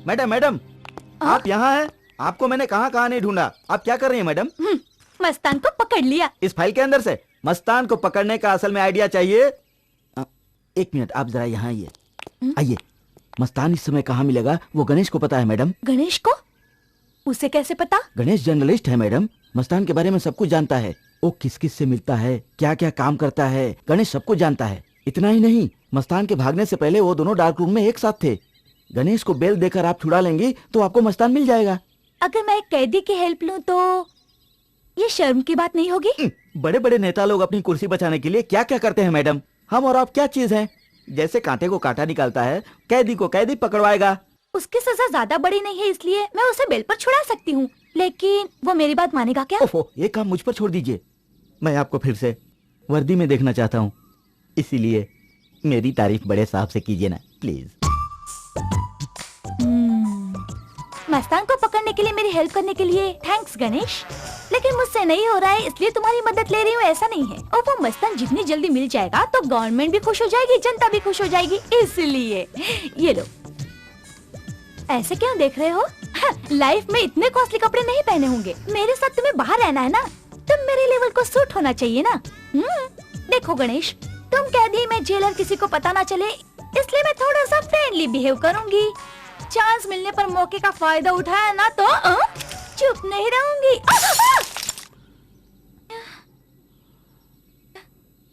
Madam madam, आप यहाँ हैं? आपको मैंने कहाँ कहाँ नहीं ढूंढा। आप क्या कर रही हैं मैडम? मस्तान को पकड़ लिया। इस फाइल के अंदर से? मस्तान को पकड़ने का असल में आइडिया चाहिए। एक मिनट, आप जरा यहाँ आइए। आइए। मस्तान इस समय कहाँ मिलेगा वो गणेश को पता है मैडम। गणेश को? उसे कैसे पता? गणेश जर्नलिस्ट है मैडम, मस्तान के बारे में सब कुछ जानता है। वो किस किस से मिलता है, क्या क्या काम करता है, गणेश सब कुछ जानता है। इतना ही नहीं, मस्तान के भागने से पहले वो दोनों डार्क रूम में एक साथ थे। गणेश को बेल देकर आप छुड़ा लेंगी तो आपको मस्तान मिल जाएगा। अगर मैं एक कैदी की हेल्प लूं तो ये शर्म की बात नहीं होगी? बड़े बड़े नेता लोग अपनी कुर्सी बचाने के लिए क्या क्या करते हैं मैडम। हम और आप क्या चीज हैं? जैसे कांटे को कांटा निकालता है, कैदी को कैदी पकड़वाएगा। उसकी सजा ज्यादा बड़ी नहीं है, इसलिए मैं उसे बेल पर छुड़ा सकती हूँ। लेकिन वो मेरी बात मानेगा क्या? ओफो, ये काम मुझ पर छोड़ दीजिए। मैं आपको फिर से वर्दी में देखना चाहता हूँ, इसीलिए मेरी तारीफ बड़े साहब से कीजिए ना प्लीज। मस्तान को पकड़ने के लिए मेरी हेल्प करने के लिए थैंक्स गणेश, लेकिन मुझसे नहीं हो रहा है, इसलिए तुम्हारी मदद ले रही हूँ, ऐसा नहीं है। और वो मस्तान जितनी जल्दी मिल जाएगा तो गवर्नमेंट भी खुश हो जाएगी, जनता भी खुश हो जाएगी, इसलिए ये लो। ऐसे क्यों देख रहे हो? लाइफ में इतने कॉस्टली कपड़े नहीं पहने होंगे। मेरे साथ तुम्हें बाहर रहना है ना, तुम मेरे लेवल को सूट होना चाहिए ना। देखो गणेश, तुम कैदी में जेलर, किसी को पता ना चले, इसलिए मैं थोड़ा सा फ्रेंडली बिहेव करूंगी। चांस मिलने पर मौके का फायदा उठाया ना तो चुप नहीं रहूंगी।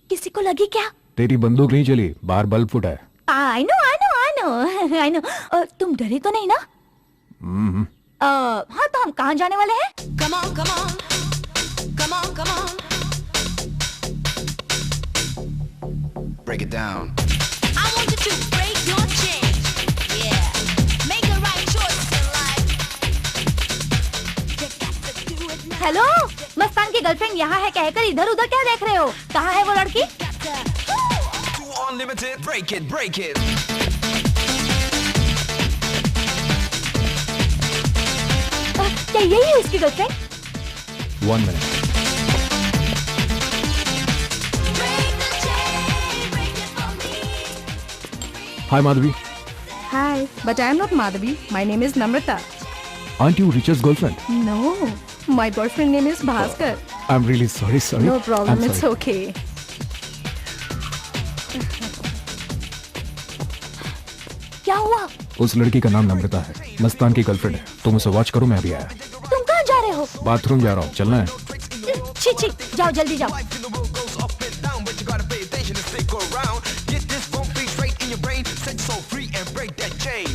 किसी को लगी क्या? तेरी बंदूक नहीं चली, बाहर बल्ब फुटा है। I know, I know, I know, I know. तुम डरे तो नहीं ना? हाँ, तो हम कहाँ जाने वाले हैं? Come on, come on, come on, come on. Break it down. I want you to break your chain. Yeah, make the right choice in life. You got to do it now. Hello, Mastan की girlfriend यहाँ है कहकर इधर उधर क्या देख रहे हो? कहाँ है वो लड़की? Too unlimited. Break it, break it. क्या यही है उसकी girlfriend? 1 minute. Break the chain, break it for me. Hi Madhavi. Hi, but I am not Madhavi. My name is Namrata. Aren't you Richard's girlfriend? No, my boyfriend name is Bhaskar. I'm really sorry. No problem, I'm it's sorry. okay. क्या हुआ? उस लड़की का नाम नम्रता है, मस्तान की girlfriend है। तुम उसे वॉच करो, मैं अभी आया। तुम कहाँ जा रहे हो? बाथरूम जा रहा हूँ, चलना है? छी छी, जाओ जल्दी जाओ। Life in the world goes up and down, but you gotta pay attention and stick around. Get this phone beat straight in your brain, set your soul free and break that chain.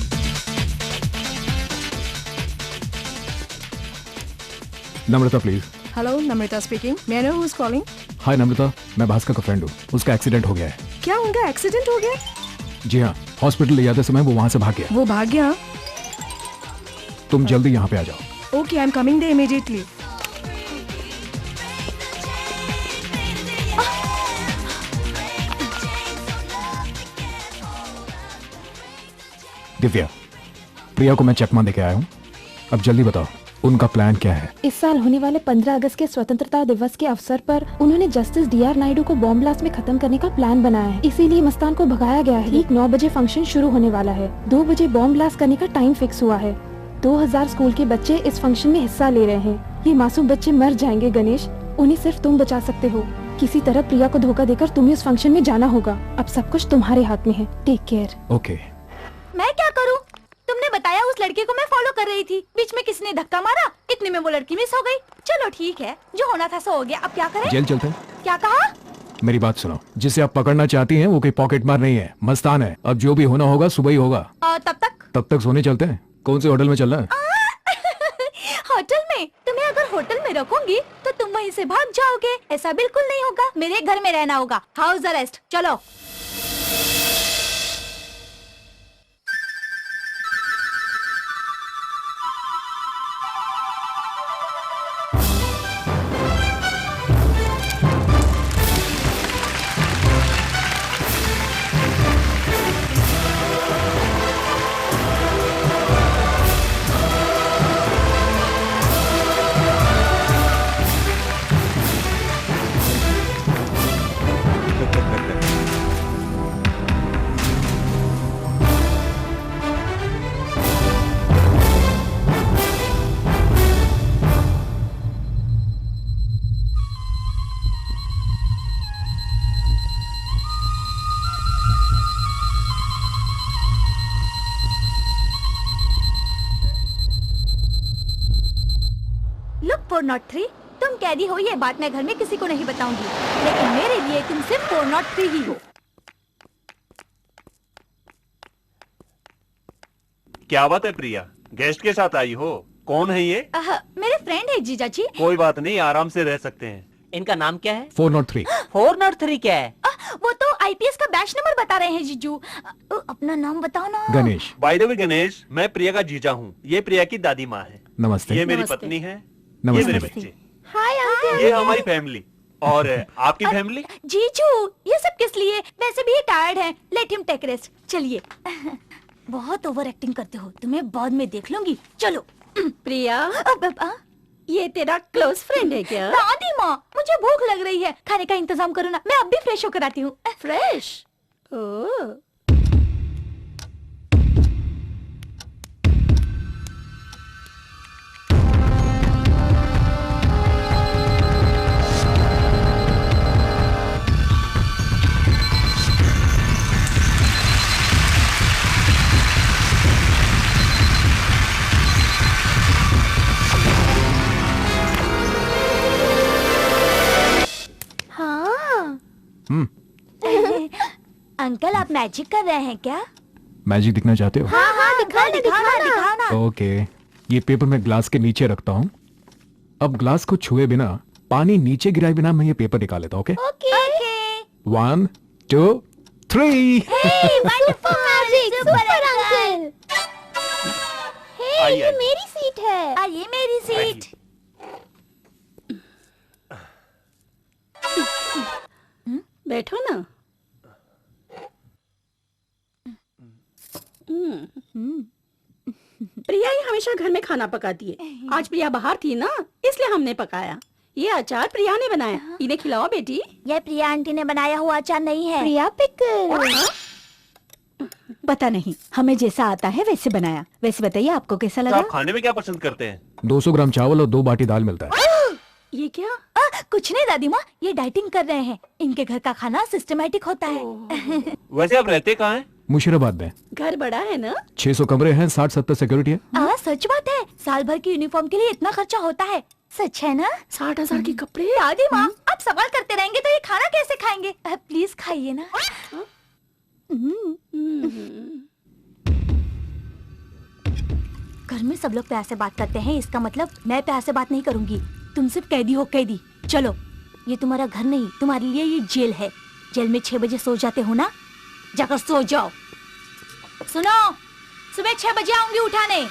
Namrata please. Hello, Namrata speaking. May I know who's calling? हाय नम्रता, मैं भास्कर का friend हूँ। उसका accident हो गया है। क्या उनका accident हो गया? जी हाँ, हॉस्पिटल ले जाते समय वो वहाँ से भाग गया। वो भाग गया? तुम जल्दी यहाँ पे आ जाओ। Okay, I'm coming there immediately. Divya, प्रिया को मैं चकमा देके आया हूँ। अब जल्दी बताओ, उनका प्लान क्या है? इस साल होने वाले 15 अगस्त के स्वतंत्रता दिवस के अवसर पर उन्होंने जस्टिस DR नायडू को बॉम्ब ब्लास्ट में खत्म करने का प्लान बनाया है, इसीलिए मस्तान को भगाया गया है। ठीक 9 बजे फंक्शन शुरू होने वाला है। 2 बजे बॉम्ब ब्लास्ट करने का टाइम फिक्स हुआ है। 2000 स्कूल के बच्चे इस फंक्शन में हिस्सा ले रहे हैं। ये मासूम बच्चे मर जाएंगे गणेश, उन्हें सिर्फ तुम बचा सकते हो। किसी तरह प्रिया को धोखा देकर तुम्हें उस फंक्शन में जाना होगा। अब सब कुछ तुम्हारे हाथ में है। Take care. ओके। मैं क्या करूं? तुमने बताया उस लड़के को मैं फॉलो कर रही थी, बीच में किसी ने धक्का मारा, इतने में वो लड़की मिस हो गई। चलो ठीक है, जो होना था सो हो गया, अब क्या करें? जेल चलते हैं। क्या कहा? मेरी बात सुनो, जिसे आप पकड़ना चाहती हैं वो कोई पॉकेट मार नहीं है, मस्तान है। अब जो भी होना होगा सुबह ही होगा। और तब तक सोने चलते हैं। कौन से होटल में चलना है? होटल में? तुम्हें अगर होटल में रखूंगी तो तुम वहीं से भाग जाओगे। ऐसा बिल्कुल नहीं होगा, मेरे घर में रहना होगा। House arrest. चलो। 403। तुम कैदी हो ये बात मैं घर में किसी को नहीं बताऊंगी, लेकिन मेरे लिए तुम सिर्फ 403 ही हो। क्या बात है प्रिया, गेस्ट के साथ आई हो? कौन है ये? मेरे फ्रेंड है जीजा जी। कोई बात नहीं, आराम से रह सकते हैं। इनका नाम क्या है? 403। 403 क्या है? वो तो आईपीएस का बैच नंबर बता रहे हैं जीजू। अपना नाम बताओ ना। Ganesh. By the way Ganesh, मैं प्रिया का जीजा हूँ। ये प्रिया की दादी माँ है। नमस्ते। ये मेरी नमस्ते। पत्नी है। नमस्ते। ये मेरे बच्चे। Hi uncle. ये हमारी फैमिली। और आपकी फैमिली? जीजू ये सब किस लिए? वैसे भी टायर्ड है, लेट हिम टेक रेस्ट। चलिए। बहुत ओवर एक्टिंग करते हो, तुम्हें बाद में देख लूंगी। चलो। प्रिया, अब ये तेरा क्लोज फ्रेंड है क्या? दादी माँ, मुझे भूख लग रही है, खाने का इंतजाम करो ना। मैं अब भी फ्रेश होकर आती हूँ। फ्रेश? ओह, हाँ। हम्म। अंकल आप मैजिक कर रहे हैं क्या? मैजिक दिखना चाहते हो? हाँ हाँ दिखाओ ना। ओके, ये पेपर मैं ग्लास के नीचे रखता हूँ। अब ग्लास को छुए बिना, पानी नीचे गिराए बिना मैं ये पेपर निकाल लेता हूँ। Okay, okay. 1 2 3। Wonderful magic, super uncle. आइए, ये मेरी सीट है। ये मेरी सीट। बैठो ना। प्रिया ही हमेशा घर में खाना पकाती है। आज प्रिया बाहर थी ना, इसलिए हमने पकाया। ये अचार प्रिया ने बनाया, इन्हें खिलाओ बेटी। ये प्रिया आंटी ने बनाया हुआ अचार नहीं है। प्रिया पिकल। पता नहीं, हमें जैसा आता है वैसे बनाया। वैसे बताइए आपको कैसा तो लगा? आप खाने में क्या पसंद करते हैं? 200 ग्राम चावल और 2 बाटी दाल मिलता है। ये क्या? कुछ नहीं दादी माँ, ये डाइटिंग कर रहे हैं। इनके घर का खाना सिस्टमेटिक होता है। वैसे आप रहते कहाँ हैं? मुशीराबाद में। घर बड़ा है ना? 600 कमरे हैं, 60-70 सिक्योरिटी है। सच बात है, साल भर की यूनिफॉर्म के लिए इतना खर्चा होता है। सच है ना? 60,000 के कपड़े? दादी माँ आप सवाल करते रहेंगे तो ये खाना कैसे खाएंगे? प्लीज खाइए ना। घर में सब लोग प्यार से बात करते हैं, इसका मतलब मैं प्यार से बात नहीं करूंगी। तुम सिर्फ कैदी हो, कैदी। चलो, ये तुम्हारा घर नहीं, तुम्हारे लिए ये जेल है। जेल में 6 बजे सो जाते हो ना, जाकर सो जाओ। सुनो, सुबह 6 बजे आऊंगी उठाने।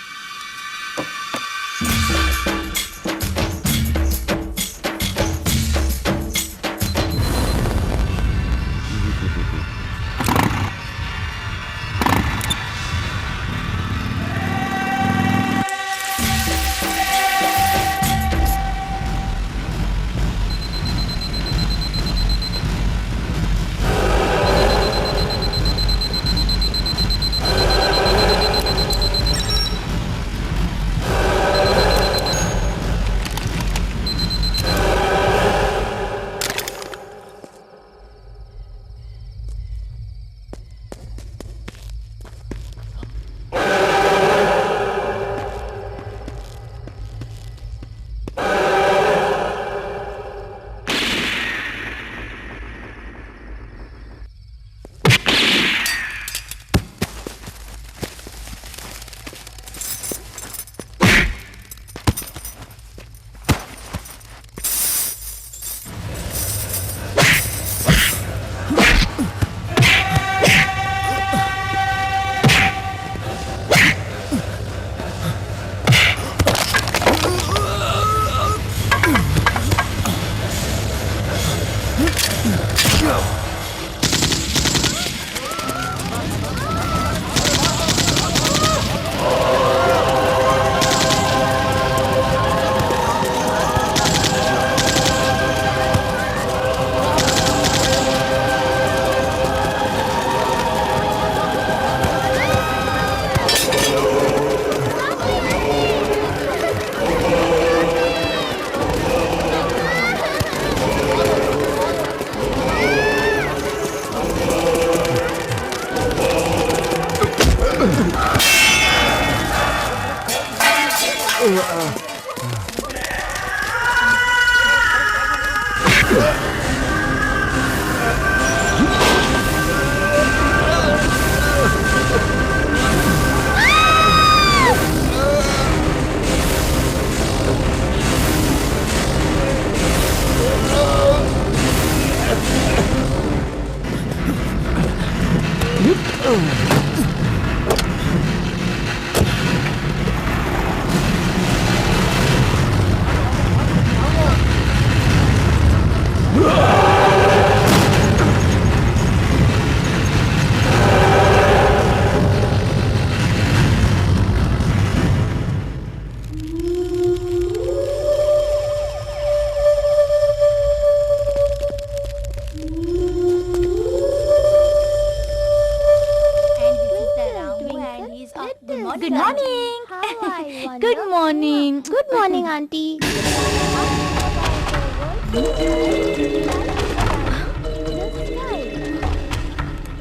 Good morning. Good morning. Good morning aunty.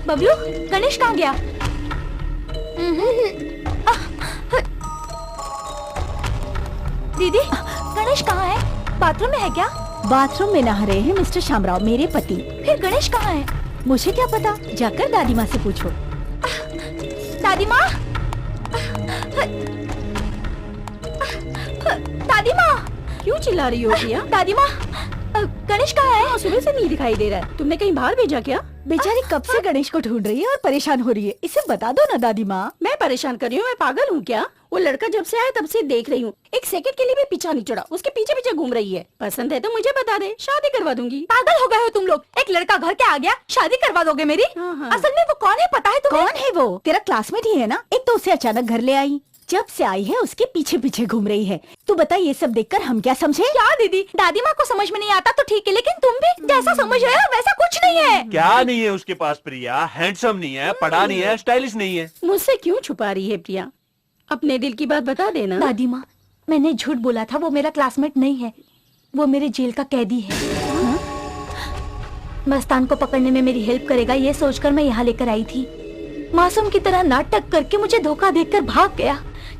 Bablu, Ganesh कहाँ गया? दीदी, गणेश कहाँ है? बाथरूम में है क्या? बाथरूम में नहा रहे हैं मिस्टर शामराव, मेरे पति। फिर गणेश कहाँ है? मुझे क्या पता, जाकर दादी माँ से पूछो। दादी माँ, दादी माँ, क्यों चिल्ला रही हो प्रिया? दादी माँ, गणेश कहाँ है? सुबह से नहीं दिखाई दे रहा है। तुमने कहीं बाहर भेजा क्या? बेचारी कब से गणेश को ढूंढ रही है और परेशान हो रही है। इसे बता दो ना दादी माँ। मैं परेशान कर रही हूँ? मैं पागल हूँ क्या? वो लड़का जब से आया तब से देख रही हूँ, एक सेकंड के लिए भी पीछा नहीं चढ़ा। उसके पीछे पीछे घूम रही है। पसंद है तो मुझे बता दे, शादी करवा दूंगी। पागल हो गए हो तुम लोग? एक लड़का घर के आ गया, शादी करवा दोगे मेरी? हाँ। असल में वो कौन है पता है तुम्हें? कौन है वो? तेरा क्लासमेट ही है ना? एक तो उसे अचानक घर ले आई, जब से आई है उसके पीछे पीछे घूम रही है। तू बता, ये सब देखकर हम क्या समझे? क्या दीदी, दादी माँ को समझ में नहीं आता तो ठीक है, लेकिन तुम भी जैसा समझ रहे हो वैसा कुछ नहीं है। क्या नहीं है उसके पास प्रिया? हैंडसम नहीं है, पढ़ा नहीं है, स्टाइलिश नहीं है। मुझसे क्यों छुपा रही है प्रिया? अपने दिल की बात बता देना। दादी माँ, मैंने झूठ बोला था, वो मेरा क्लासमेट नहीं है, वो मेरे जेल का कैदी है। मस्तान को पकड़ने में मेरी हेल्प करेगा ये सोचकर मैं यहाँ लेकर आई थी। मासूम की तरह नाटक करके मुझे धोखा देकर भाग गया।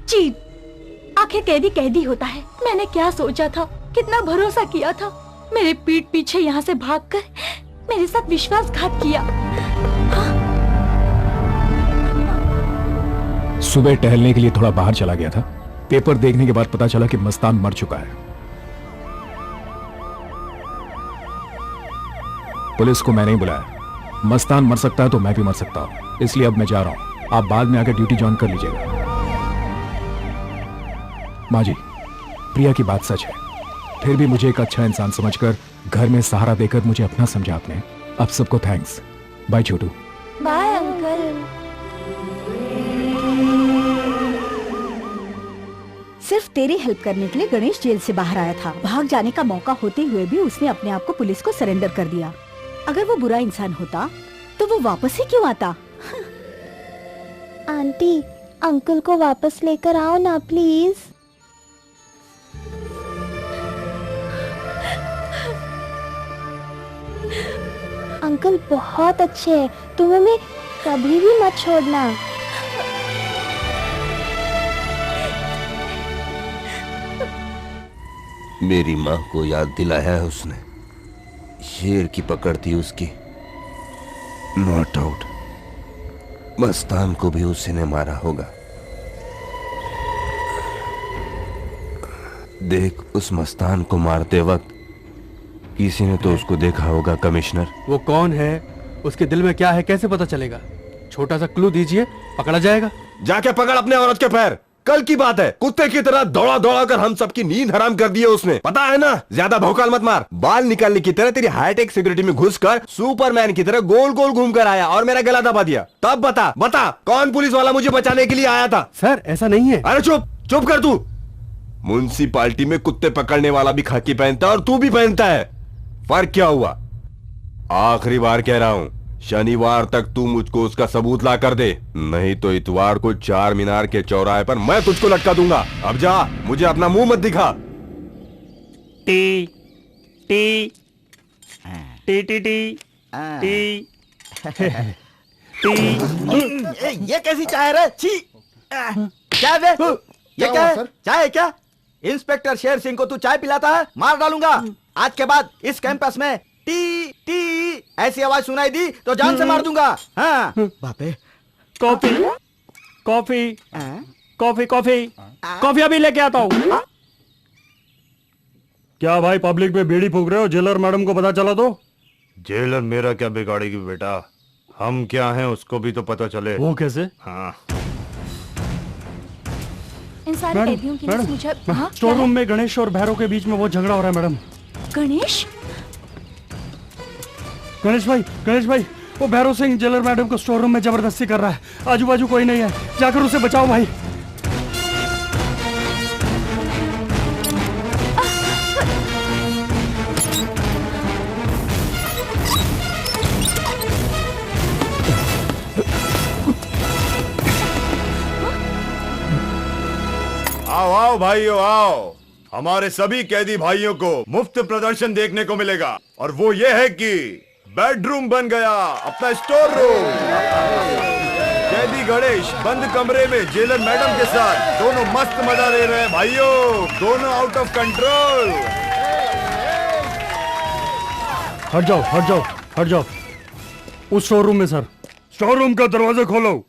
चीट, आखिर कैदी कैदी होता है। मैंने क्या सोचा था, कितना भरोसा किया था। मेरे पीठ पीछे यहाँ से भागकर मेरे साथ विश्वासघात किया। सुबह टहलने के लिए थोड़ा बाहर चला गया था। पेपर देखने के बाद पता चला कि मस्तान मर चुका है। पुलिस को मैं नहीं बुलाया। मस्तान मर सकता है तो मैं भी मर सकता हूं, इसलिए अब मैं जा रहा हूं। आप बाद में आकर ड्यूटी ज्वाइन कर लीजिएगा। माँ जी, प्रिया की बात सच है। फिर भी मुझे एक अच्छा इंसान समझकर घर में सहारा देकर मुझे अपना समझा आपने। अब सबको thanks. Bye Chhotu. Bye uncle. सिर्फ तेरी हेल्प करने के लिए गणेश जेल से बाहर आया था। भाग जाने का मौका होते हुए भी उसने अपने आप को पुलिस को सरेंडर कर दिया। अगर वो बुरा इंसान होता तो वो वापस ही क्यों आता? आंटी, अंकल को वापस लेकर आओ ना प्लीज। अंकल बहुत अच्छे हैं, तुम हमें कभी भी मत छोड़ना। मेरी माँ को याद दिलाया है उसने। शेर की पकड़ थी उसकी। नो डाउट मस्तान को भी उसी ने मारा होगा। देख, उस मस्तान को मारते वक्त किसी ने तो उसको देखा होगा कमिश्नर। वो कौन है, उसके दिल में क्या है, कैसे पता चलेगा? छोटा सा क्लू दीजिए, पकड़ा जाएगा। जाके पकड़ अपने औरत के पैर। कल की बात है, कुत्ते की तरह दौड़ा दौड़ा कर हम सबकी नींद हराम कर दी है उसने। पता है ना, ज्यादा भौकाल मत मार। बाल निकालने की तरह तेरी हाईटेक सिक्योरिटी में घुसकर सुपरमैन की तरह गोल गोल घूम कर आया और मेरा गला दबा दिया। तब बता कौन पुलिस वाला मुझे बचाने के लिए आया था? सर, ऐसा नहीं है। अरे चुप कर तू। म्युनिसिपालिटी में कुत्ते पकड़ने वाला भी खाकी पहनता है और तू भी पहनता है। फर्क क्या हुआ? आखिरी बार कह रहा हूं, शनिवार तक तू मुझको उसका सबूत ला कर दे, नहीं तो इतवार को चार मीनार के चौराहे पर मैं तुझको लटका दूंगा। अब जा, मुझे अपना मुंह मत दिखा। T T T T T T T. ये कैसी चाय रे? छी! क्या है बे? ये क्या है? चाय है क्या? इंस्पेक्टर शेर सिंह को तू चाय पिलाता है? मार डालूंगा। आज के बाद इस कैंपस में टी टी ऐसी आवाज सुनाई दी तो जान से मार दूंगा। हाँ बापे। Coffee coffee coffee coffee coffee अभी लेके आता हूँ। क्या भाई पब्लिक में बीड़ी फूक रहे हो? जेलर मैडम को पता चला तो? जेलर मेरा क्या बिगाड़ेगी बेटा, हम क्या हैं उसको भी तो पता चले। वो कैसे? हाँ इन सारे कैदियों की लिस्ट मुझे हाँ, स्टोर क्या रूम है? में गणेश और भैरव के बीच में बहुत झगड़ा हो रहा है मैडम। गणेश गणेश भाई वो भैरव सिंह जेलर मैडम को स्टोर रूम में जबरदस्ती कर रहा है। आजू बाजू कोई नहीं है, जाकर उसे बचाओ भाई। आओ आओ भाइयों आओ, हमारे सभी कैदी भाइयों को मुफ्त प्रदर्शन देखने को मिलेगा और वो ये है कि बेडरूम बन गया अपना स्टोर रूम। कैदी गणेश बंद कमरे में जेलर मैडम के साथ दोनों मस्त मजा ले रहे हैं भाइयों, दोनों आउट ऑफ कंट्रोल। हट जाओ उस स्टोर रूम में। सर स्टोर रूम का दरवाजा खोलो।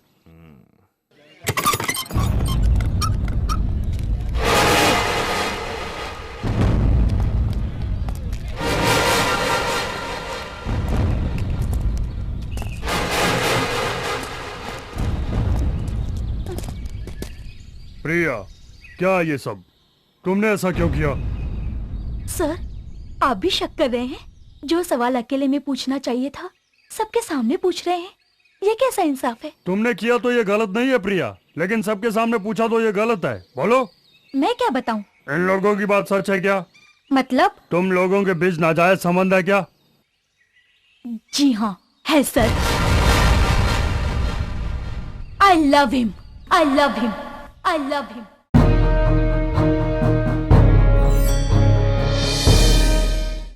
प्रिया क्या ये सब, तुमने ऐसा क्यों किया? सर आप भी शक कर रहे हैं? जो सवाल अकेले में पूछना चाहिए था सबके सामने पूछ रहे हैं, ये कैसा इंसाफ है? तुमने किया तो ये गलत नहीं है प्रिया, लेकिन सबके सामने पूछा तो ये गलत है। बोलो मैं क्या बताऊं? इन लोगों की बात सच है क्या? मतलब? तुम लोगों के बीच नाजायज संबंध है क्या? जी हाँ है sir. I love him. I love him. I love him.